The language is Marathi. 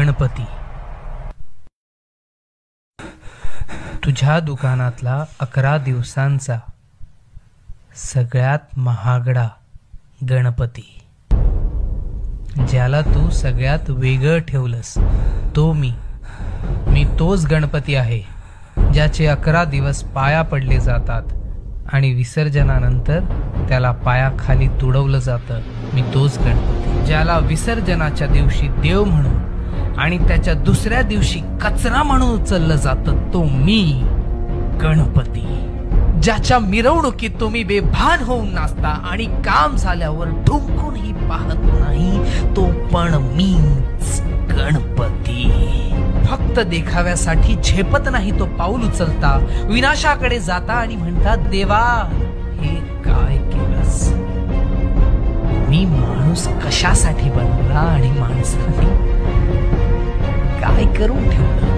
गणपती. तुझ्या दुकानातला 11 दिवसांचा सगळ्यात महागडा गणपती, ज्याला तू सगळ्यात वेगळं ठेवलंस, तो मी तोच गणपती आहे, ज्याचे 11 दिवस पाया पडले जातात आणि विसर्जनानंतर त्याला पायाखाली तुडवलं जातं. मी तोच गणपती, ज्याला विसर्जनाच्या दिवशी देव म्हणून आणि त्याच्या दुसऱ्या दिवशी कचरा म्हणून उचललं जातं, तो मी गणपती, ज्याच्या मिरवणुकीत तुम्ही बेभान होऊन नाचता आणि काम झाल्यावर ढुंकूनही पाहत नाही, तो पण मीच गणपती. फक्त देखाव्यासाठी झेपत नाही तो पाऊल उचलता, विनाशाकडे जाता आणि म्हणतात, देवा हे काय केलंस? मी माणूस कशासाठी बनवला आणि माणसाने काय करून ठेवलं?